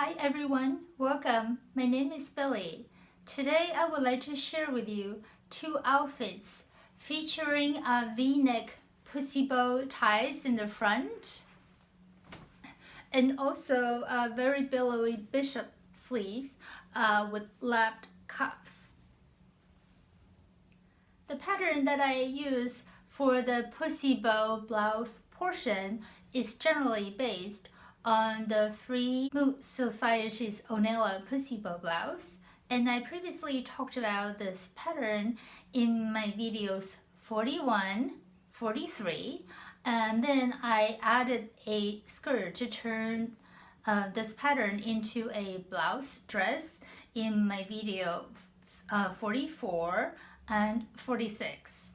Hi everyone, welcome. My name is Billy. Today I would like to share with you two outfits featuring a V-neck pussy bow ties in the front and also very billowy bishop sleeves with lapped cuffs. The pattern that I use for the pussy bow blouse portion is generally based on the Free Mood Society's Onella pussy bow blouse, and I previously talked about this pattern in my videos 41, 43, and then I added a skirt to turn this pattern into a blouse dress in my video 44 and 46.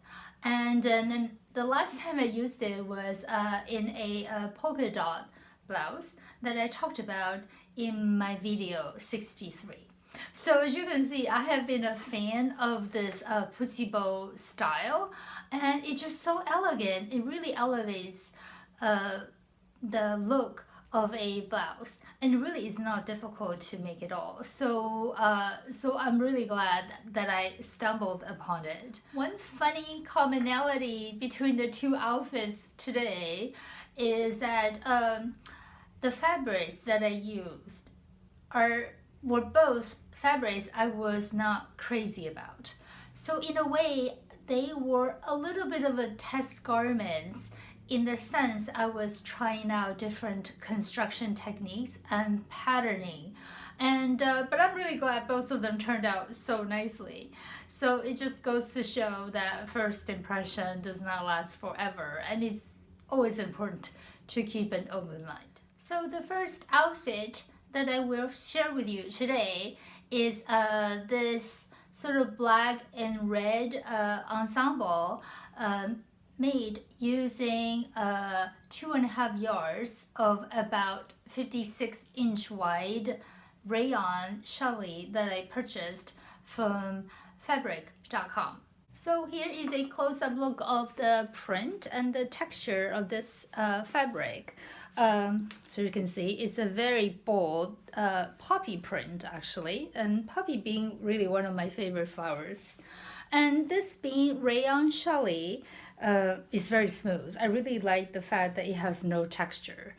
And then the last time I used it was in a polka dot blouse that I talked about in my video 63. So as you can see, I have been a fan of this pussy bow style, and it's just so elegant. It really elevates the look of a blouse, and it really is not difficult to make at all. So I'm really glad that I stumbled upon it. One funny commonality between the two outfits today is that the fabrics that I used were both fabrics I was not crazy about. So in a way, they were a little bit of a test garments in the sense I was trying out different construction techniques and patterning. And but I'm really glad both of them turned out so nicely. So it just goes to show that first impression does not last forever, and it's always important to keep an open mind. So the first outfit that I will share with you today is this sort of black and red ensemble made using 2.5 yards of about 56-inch wide rayon challis that I purchased from fabric.com. So here is a close-up look of the print and the texture of this fabric. So you can see it's a very bold poppy print actually, and poppy being really one of my favorite flowers. And this being rayon challis is very smooth. I really like the fact that it has no texture.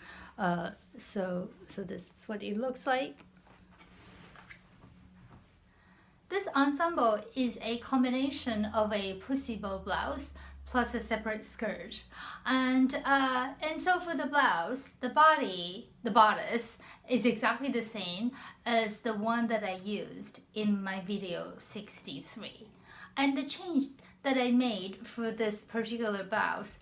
So this is what it looks like. This ensemble is a combination of a pussy bow blouse plus a separate skirt, and so for the blouse, the bodice is exactly the same as the one that I used in my video 63. And the change that I made for this particular blouse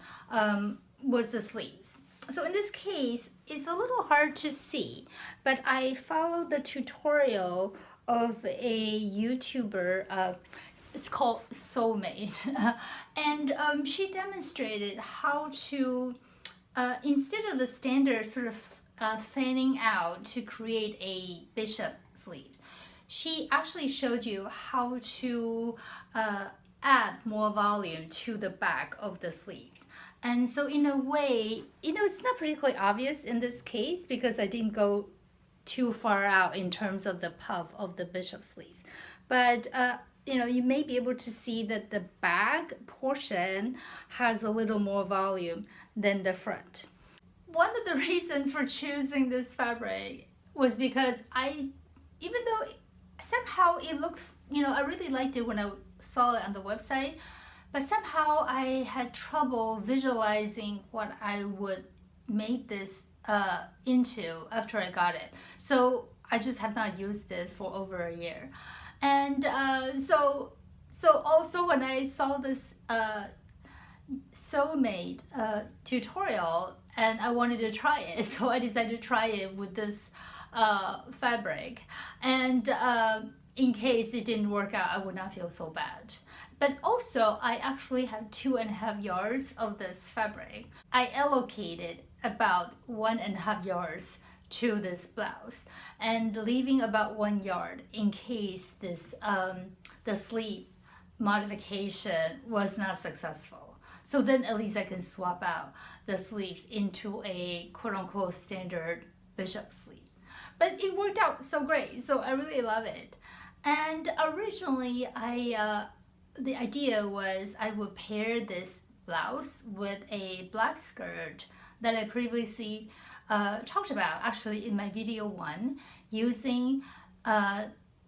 was the sleeves. So in this case, it's a little hard to see, but I followed the tutorial of a YouTuber, it's called Soulmate, and she demonstrated how to, instead of the standard sort of fanning out to create a bishop sleeves, she actually showed you how to add more volume to the back of the sleeves. And so in a way, it's not particularly obvious in this case because I didn't go too far out in terms of the puff of the bishop sleeves. But you may be able to see that the back portion has a little more volume than the front. One of the reasons for choosing this fabric was because even though somehow it looked, I really liked it when I saw it on the website, but somehow I had trouble visualizing what I would make this into after I got it. So I just have not used it for over a year. And so also when I saw this Soulmate tutorial and I wanted to try it, so I decided to try it with this fabric. And in case it didn't work out, I would not feel so bad. But also, I actually have 2.5 yards of this fabric. I allocated about 1.5 yards to this blouse and leaving about 1 yard in case this the sleeve modification was not successful. So then at least I can swap out the sleeves into a quote-unquote standard bishop sleeve. but it worked out so great, so I really love it. And originally the idea was I would pair this blouse with a black skirt that I previously talked about actually in my video 1 using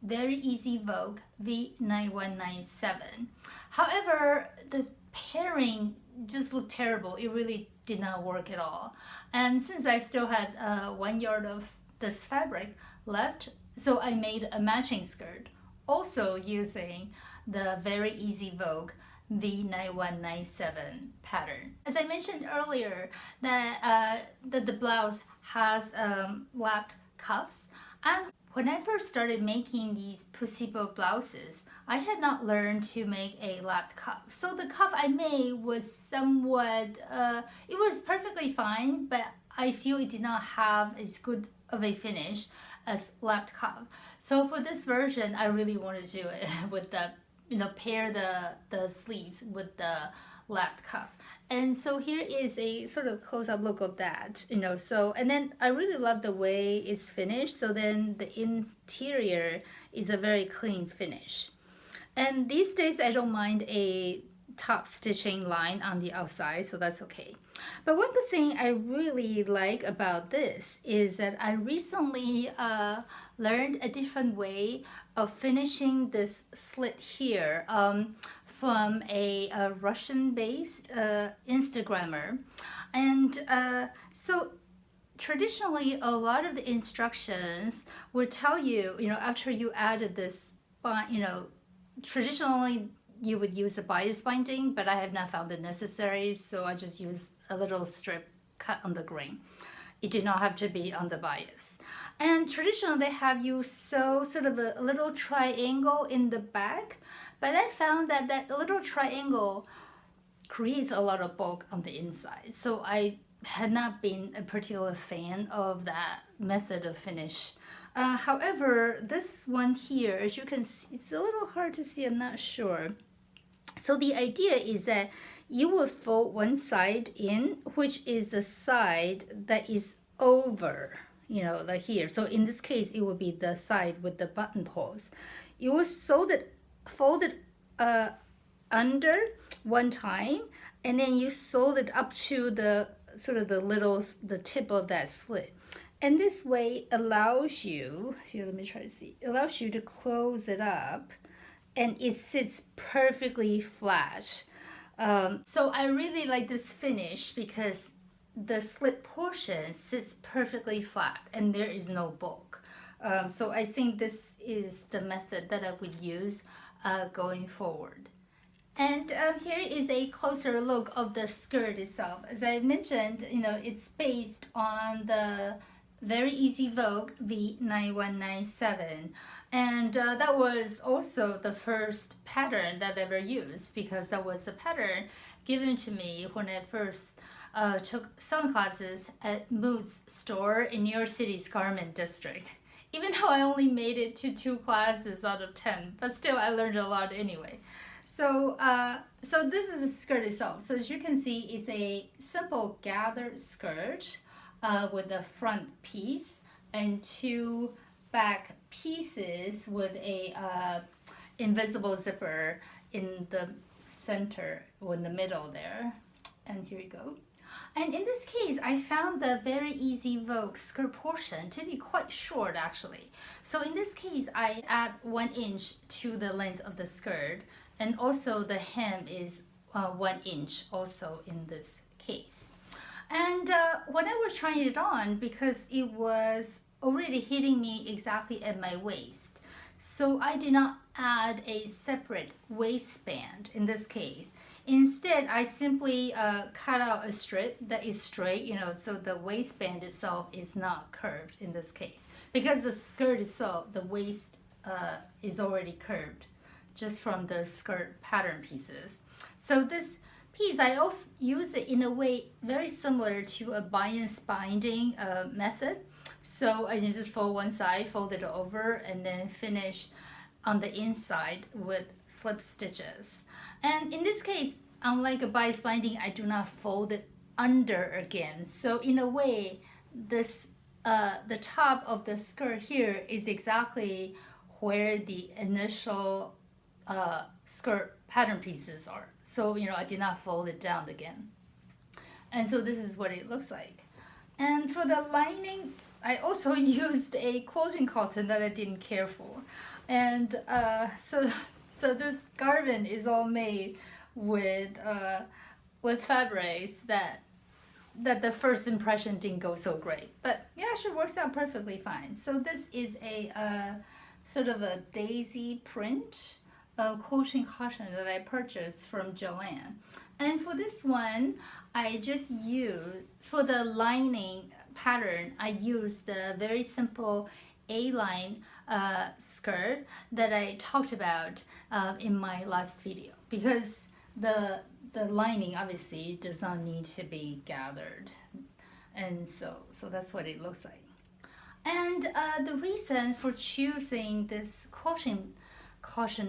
Very Easy Vogue V9197. However, the pairing just looked terrible. It really did not work at all. And since I still had 1 yard of this fabric left, so I made a matching skirt, also using the Very Easy Vogue V9197 pattern. As I mentioned earlier, that the blouse has lapped cuffs, and when I first started making these pussy bow blouses, I had not learned to make a lapped cuff. So the cuff I made was somewhat, it was perfectly fine, but I feel it did not have as good of a finish as lapped cuff. So for this version, I really want to do it with the, pair the sleeves with the lapped cuff. And so here is a sort of close-up look of that, so, and then I really love the way it's finished. So then the interior is a very clean finish. And these days I don't mind a top stitching line on the outside, so that's okay. But one good thing I really like about this is that I recently learned a different way of finishing this slit here from a Russian-based Instagrammer. And so traditionally, a lot of the instructions would tell you, after you added this, traditionally you would use a bias binding, but I have not found it necessary, so I just use a little strip cut on the grain. It did not have to be on the bias. And traditionally they have you sew sort of a little triangle in the back, but I found that that little triangle creates a lot of bulk on the inside. So I had not been a particular fan of that method of finish. However, this one here, as you can see, it's a little hard to see, I'm not sure. So the idea is that you will fold one side in, which is the side that is over, like here. So in this case, it would be the side with the buttonholes. You will fold it under one time, and then you sew it up to the sort of the tip of that slit. And this way allows you, here, let me try to see, it allows you to close it up and it sits perfectly flat. So I really like this finish because the slit portion sits perfectly flat and there is no bulk. So I think this is the method that I would use going forward. And here is a closer look of the skirt itself. As I mentioned, it's based on the Very Easy Vogue V9197. And that was also the first pattern that I ever used, because that was the pattern given to me when I first took sewing classes at Moods store in New York City's Garment District. Even though I only made it to 2 classes out of 10, but still I learned a lot anyway. So, so this is the skirt itself. So as you can see, it's a simple gathered skirt with a front piece and 2 back pieces with a invisible zipper in the center or in the middle there. And here you go. And in this case, I found the Very Easy Vogue skirt portion to be quite short actually. So in this case, I add 1 inch to the length of the skirt, and also the hem is 1 inch also in this case. And when I was trying it on, because it was already hitting me exactly at my waist, so I did not add a separate waistband in this case. Instead, I simply cut out a strip that is straight, so the waistband itself is not curved in this case. Because the skirt itself, the waist is already curved just from the skirt pattern pieces. So this piece, I also use it in a way very similar to a bias binding method. So I just fold one side, fold it over, and then finish on the inside with slip stitches. And in this case, unlike a bias binding, I do not fold it under again. So in a way, this the top of the skirt here is exactly where the initial skirt pattern pieces are. So, I did not fold it down again. And so this is what it looks like. And for the lining, I also used a quilting cotton that I didn't care for. And so this garment is all made with fabrics that the first impression didn't go so great. But yeah, it works out perfectly fine. So this is a sort of a daisy print quilting cotton that I purchased from Joanne. And for this one, I just used, for the lining pattern, I used the very simple A-line skirt that I talked about in my last video, because the lining obviously does not need to be gathered, and so that's what it looks like. And the reason for choosing this cotton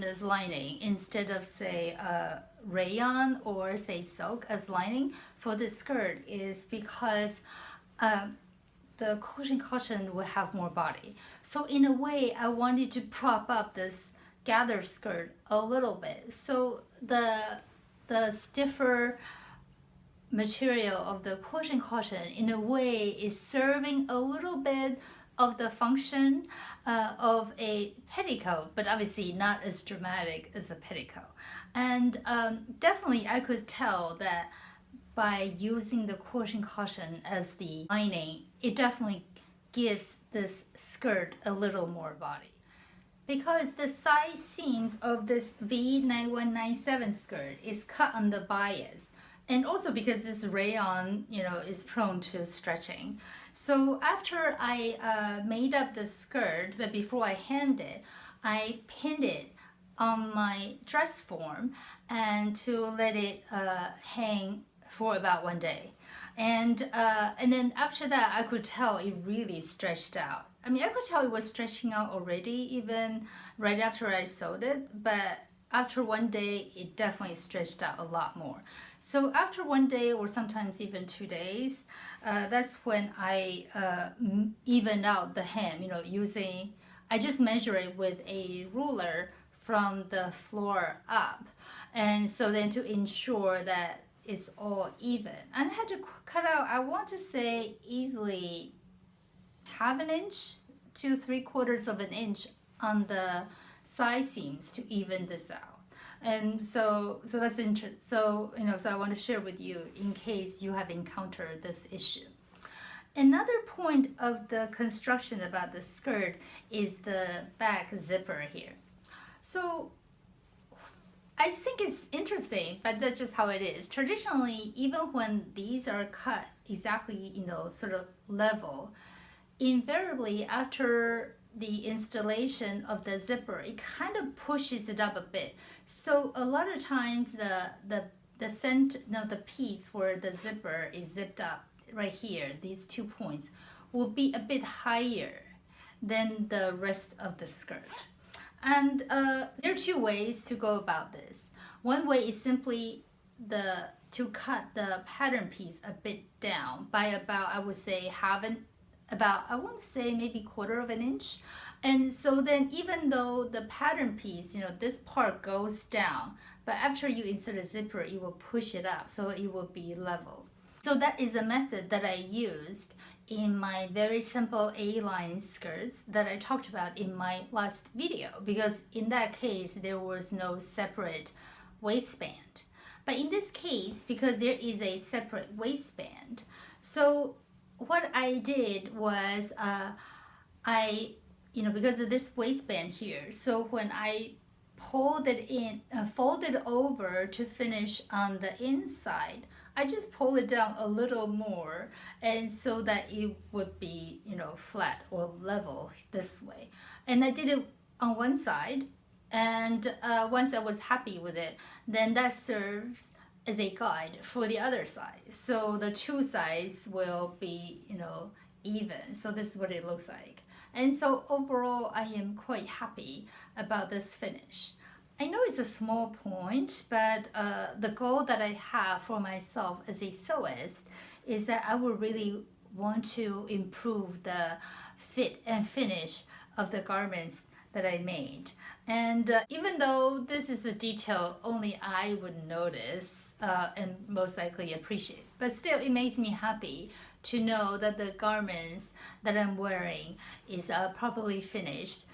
as lining instead of say rayon or say silk as lining for this skirt is because the quilting cotton will have more body. So in a way, I wanted to prop up this gather skirt a little bit. So the stiffer material of the quilting cotton in a way is serving a little bit of the function of a petticoat, but obviously not as dramatic as a petticoat. And definitely I could tell that by using the quilting cotton as the lining, it definitely gives this skirt a little more body. Because the side seams of this V9197 skirt is cut on the bias, and also because this rayon, is prone to stretching. So after I made up the skirt, but before I hemmed it, I pinned it on my dress form and to let it hang for about 1 day. And then after that, I could tell it really stretched out. I mean, I could tell it was stretching out already, even right after I sewed it, but after 1 day, it definitely stretched out a lot more. So after 1 day or sometimes even 2 days, that's when I evened out the hem, using, I just measure it with a ruler from the floor up. And so then to ensure that it's all even. And I had to cut out, I want to say easily ½ inch to 3/4 of an inch on the side seams to even this out. And so that's interesting. So I want to share with you in case you have encountered this issue. Another point of the construction about the skirt is the back zipper here. So I think it's interesting, but that's just how it is. Traditionally, even when these are cut exactly, sort of level, invariably after the installation of the zipper, it kind of pushes it up a bit. So a lot of times the center, the piece where the zipper is zipped up right here, these 2 points, will be a bit higher than the rest of the skirt. And there are 2 ways to go about this. One way is simply to cut the pattern piece a bit down by about, I would say, I want to say maybe 1/4 of an inch. And so then even though the pattern piece, this part goes down, but after you insert a zipper, it will push it up, so it will be level. So that is a method that I used in my very simple A-line skirts that I talked about in my last video, because in that case, there was no separate waistband. But in this case, because there is a separate waistband, so what I did was because of this waistband here, so when I pulled it in, folded over to finish on the inside, I just pull it down a little more, and so that it would be, flat or level this way. And I did it on one side, and once I was happy with it, then that serves as a guide for the other side. So the 2 sides will be, even. So this is what it looks like. And so overall, I am quite happy about this finish. I know it's a small point, but the goal that I have for myself as a sewist is that I would really want to improve the fit and finish of the garments that I made. And even though this is a detail only I would notice and most likely appreciate, but still it makes me happy to know that the garments that I'm wearing is properly finished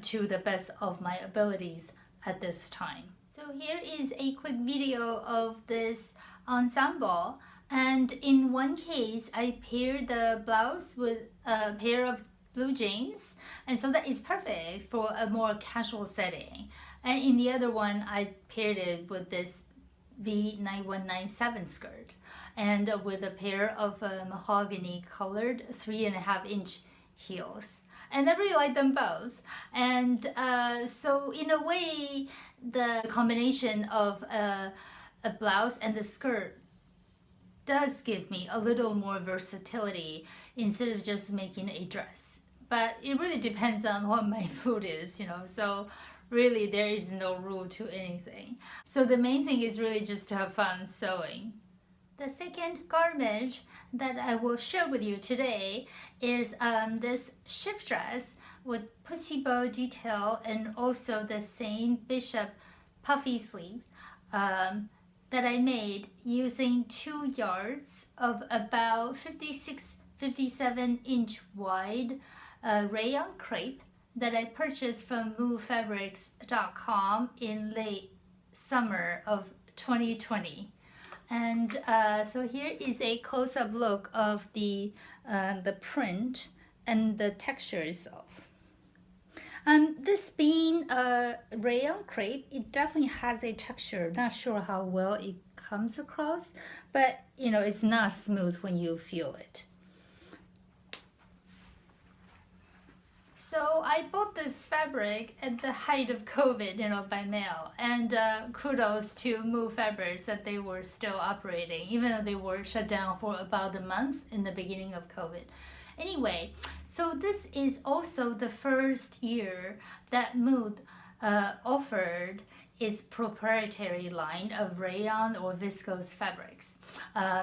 to the best of my abilities at this time. So here is a quick video of this ensemble, and in one case I paired the blouse with a pair of blue jeans, and so that is perfect for a more casual setting. And in the other one I paired it with this V9197 skirt and with a pair of mahogany colored 3.5-inch heels, and I really like them both. And so in a way the combination of a blouse and the skirt does give me a little more versatility instead of just making a dress. But it really depends on what my mood is, so really there is no rule to anything. So the main thing is really just to have fun sewing. The second garment that I will share with you today is this shift dress with pussy bow detail and also the same bishop puffy sleeve that I made using 2 yards of about 57-inch wide rayon crepe that I purchased from moofabrics.com in late summer of 2020. And so here is a close-up look of the print and the texture itself. This being rayon crepe, it definitely has a texture. Not sure how well it comes across, but it's not smooth when you feel it. So I bought this fabric at the height of COVID, by mail, and kudos to Moo Fabrics that they were still operating, even though they were shut down for about a month in the beginning of COVID. Anyway, so this is also the first year that Moo offered its proprietary line of rayon or viscose fabrics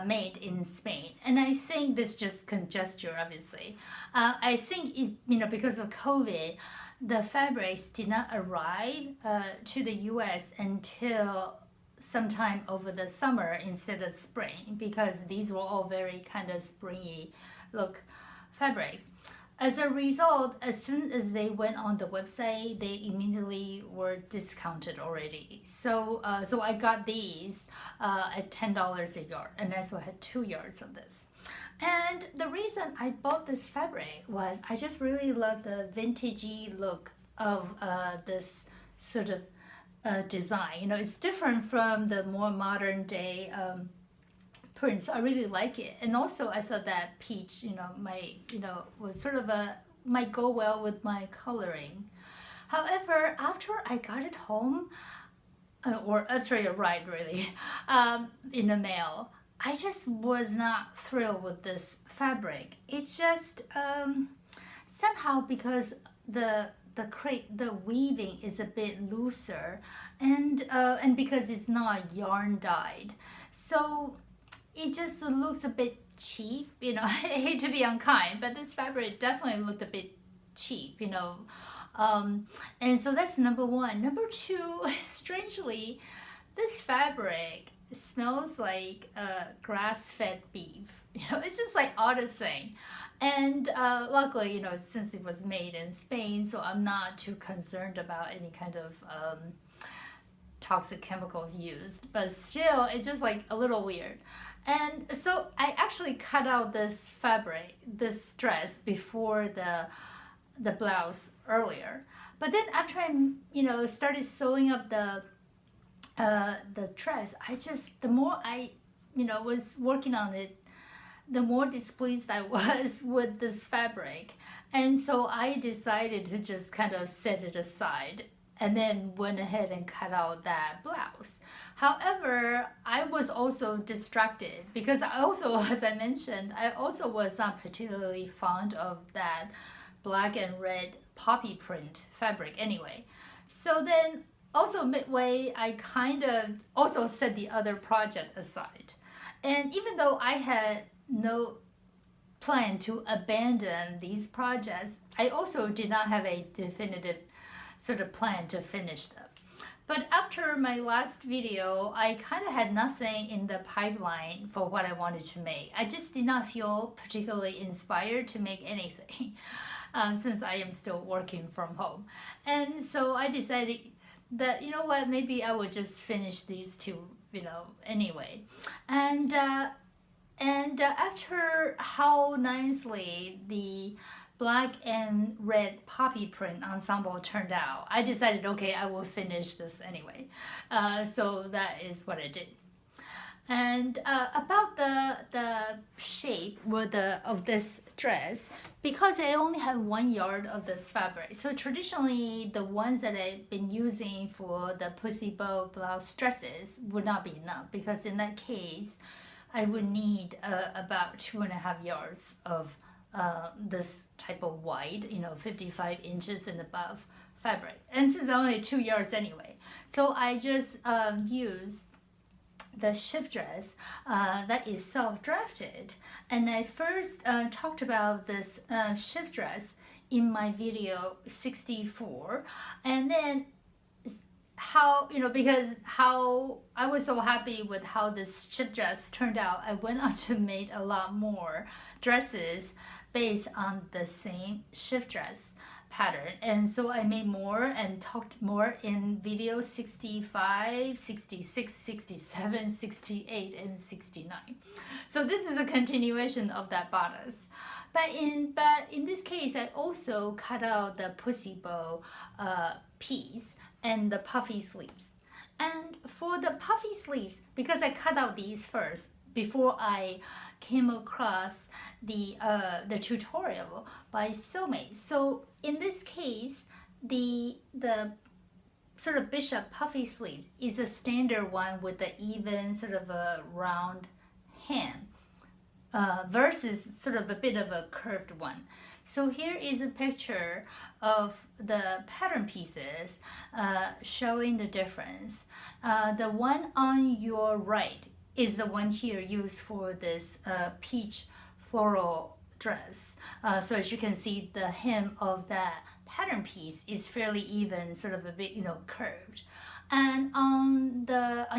made in Spain. And I think this just conjecture, obviously. I think it's, because of COVID, the fabrics did not arrive to the US until sometime over the summer instead of spring, because these were all very kind of springy look fabrics. As a result, as soon as they went on the website, they immediately were discounted already. So I got these at $10 a yard, and I also had 2 yards of this. And the reason I bought this fabric was I just really love the vintagey look of this sort of design. It's different from the more modern day prints. I really like it. And also I saw that peach, was sort of might go well with my coloring. However, after I got it home, or after it arrived really, in the mail, I just was not thrilled with this fabric. It's just somehow, because the weaving is a bit looser, and because it's not yarn dyed, so it just looks a bit cheap. I hate to be unkind, but this fabric definitely looked a bit cheap, and so that's number one. Number two, strangely, this fabric smells like grass-fed beef. It's just like oddest thing. And luckily, since it was made in Spain, so I'm not too concerned about any kind of toxic chemicals used, but still it's just like a little weird. And so I actually cut out this fabric, this dress, before the blouse earlier. But then after I started sewing up the dress, the more I was working on it, the more displeased I was with this fabric. And so I decided to just kind of set it aside and then went ahead and cut out that blouse. However, I was also distracted because I also, as I mentioned, I also was not particularly fond of that black and red poppy print fabric anyway. So then also midway, I kind of also set the other project aside. And even though I had no plan to abandon these projects, I also did not have a definitive sort of plan to finish them. But after my last video, I kind of had nothing in the pipeline for what I wanted to make. I just did not feel particularly inspired to make anything since I am still working from home. And so I decided that, you know what, maybe I would just finish these two, anyway. And after how nicely the black and red poppy print ensemble turned out, I decided, okay, I will finish this anyway. So that is what I did. And about the shape of this dress, because I only have 1 yard of this fabric, so traditionally the ones that I've been using for the pussy bow blouse dresses would not be enough, because in that case I would need about 2.5 yards of this type of wide, 55 inches and above fabric. And since only 2 yards anyway, so I just used the shift dress that is self-drafted. And I first talked about this shift dress in my video 64, and then how, because how I was so happy with how this shift dress turned out, I went on to make a lot more dresses based on the same shift dress pattern. And so I made more and talked more in video 65, 66, 67, 68, and 69. So this is a continuation of that bodice. But in this case, I also cut out the pussy bow piece and the puffy sleeves. And for the puffy sleeves, because I cut out these first before I came across the tutorial by Soulmate. So in this case, the sort of bishop puffy sleeves is a standard one with the even sort of a round hem versus sort of a bit of a curved one. So here is a picture of the pattern pieces showing the difference. The one on your right is the one here used for this peach floral dress. So as you can see, the hem of that pattern piece is fairly even, sort of a bit, curved. And on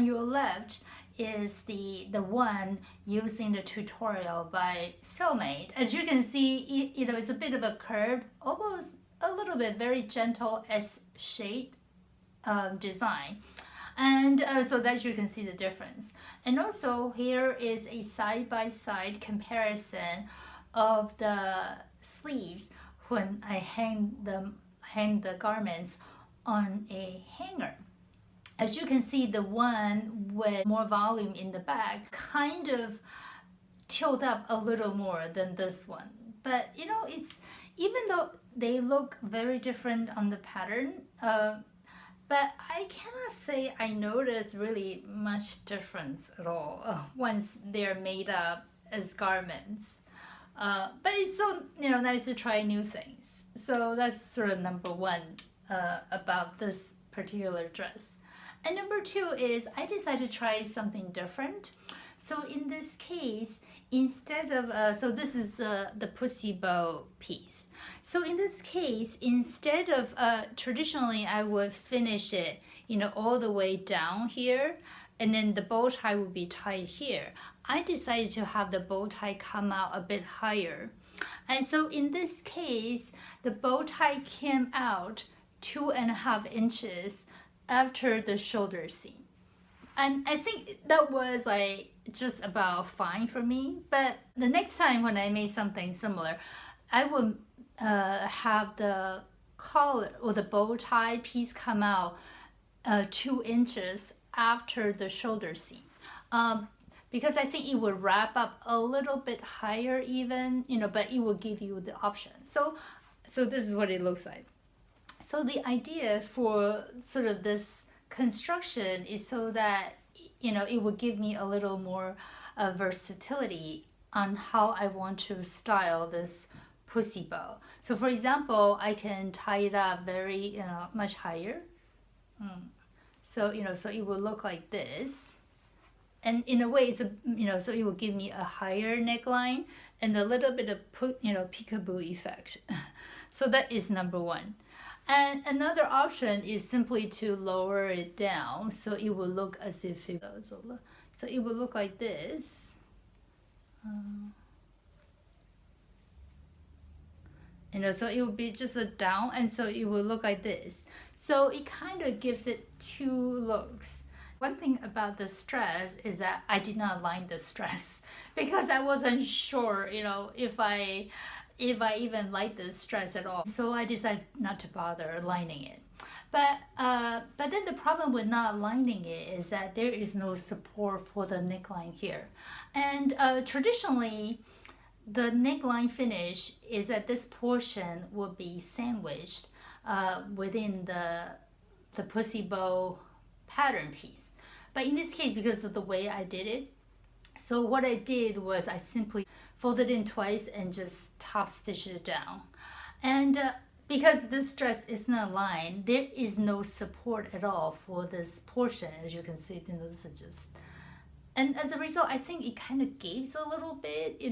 your left is the one using the tutorial by Soulmate. As you can see, it's a bit of a curved, almost a little bit very gentle S-shaped design. And so that you can see the difference. And also here is a side-by-side comparison of the sleeves when I hang the garments on a hanger. As you can see, the one with more volume in the back kind of tilt up a little more than this one. But it's, even though they look very different on the pattern, but I cannot say I notice really much difference at all once they're made up as garments. But it's so nice to try new things. So that's sort of number one about this particular dress. And number two is I decided to try something different. So in this case, instead of, so this is the pussy bow piece. So in this case, instead of, traditionally I would finish it, all the way down here, and then the bow tie would be tied here. I decided to have the bow tie come out a bit higher. And so in this case, the bow tie came out 2.5 inches after the shoulder seam. And I think that was like just about fine for me. But the next time when I made something similar, I would have the collar or the bow tie piece come out 2 inches after the shoulder seam. Because I think it would wrap up a little bit higher even, but it will give you the option. So this is what it looks like. So the idea for sort of this construction is so that it would give me a little more versatility on how I want to style this pussy bow. So for example, I can tie it up very much higher. So so it will look like this. and in a way, it's so it will give me a higher neckline and a little bit of peekaboo effect. So that is number one. And another option is simply to lower it down, so it will look as if so it will look like this. So it will be just a down, and so it will look like this. So it kind of gives it two looks. One thing about the stress is that I did not line the stress because I wasn't sure, if I even like this stress at all. So I decided not to bother lining it. But then the problem with not lining it is that there is no support for the neckline here. And traditionally, the neckline finish is that this portion will be sandwiched within the pussy bow pattern piece. But in this case, because of the way I did it, so what I did was I simply folded in twice and just top stitched it down. And because this dress is not lined, there is no support at all for this portion. As you can see, this is just, and as a result, I think it kind of gaves a little bit,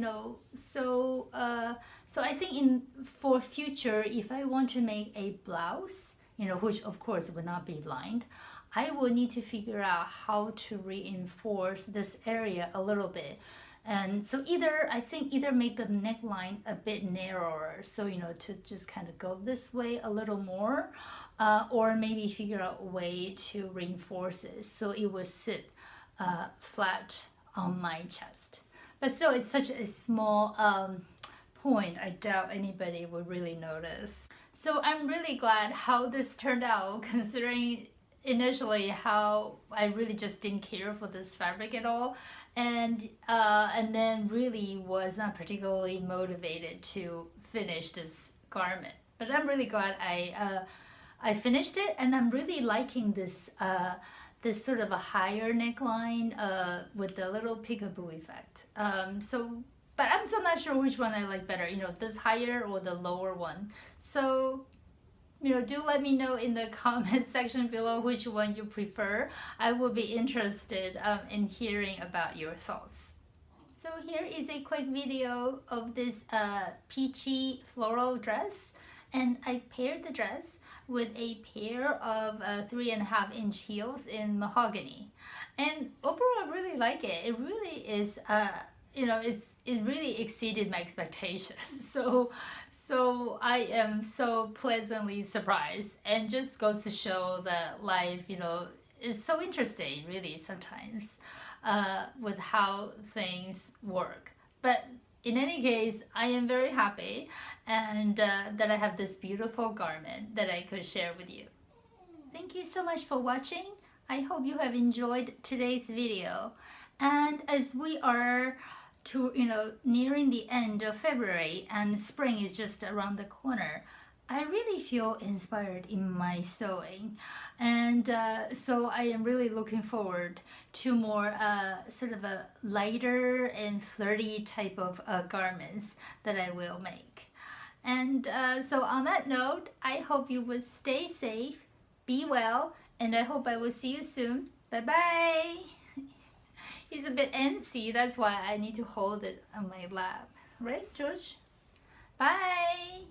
So I think for future, if I want to make a blouse, which of course would not be lined, I will need to figure out how to reinforce this area a little bit. And so either make the neckline a bit narrower, so to just kind of go this way a little more, or maybe figure out a way to reinforce it so it will sit flat on my chest. But still, it's such a small point, I doubt anybody would really notice. So I'm really glad how this turned out, considering initially how I really just didn't care for this fabric at all, and then really was not particularly motivated to finish this garment. But I'm really glad I finished it, and I'm really liking this this sort of a higher neckline with the little peekaboo effect. But I'm still not sure which one I like better, this higher or the lower one. So do let me know in the comment section below which one you prefer. I will be interested in hearing about your thoughts. So here is a quick video of this peachy floral dress, and I paired the dress with a pair of 3.5-inch heels in mahogany. And overall, I really like it. It really is it really exceeded my expectations. So I am so pleasantly surprised, and just goes to show that life, is so interesting, really, sometimes, with how things work. But in any case, I am very happy, and that I have this beautiful garment that I could share with you. Thank you so much for watching. I hope you have enjoyed today's video. And as we are nearing the end of February and spring is just around the corner, I really feel inspired in my sewing, and so I am really looking forward to more sort of a lighter and flirty type of garments that I will make. And so on that note, I hope you will stay safe, be well, and I hope I will see you soon. Bye bye. He's a bit antsy, that's why I need to hold it on my lap. Right, George? Bye!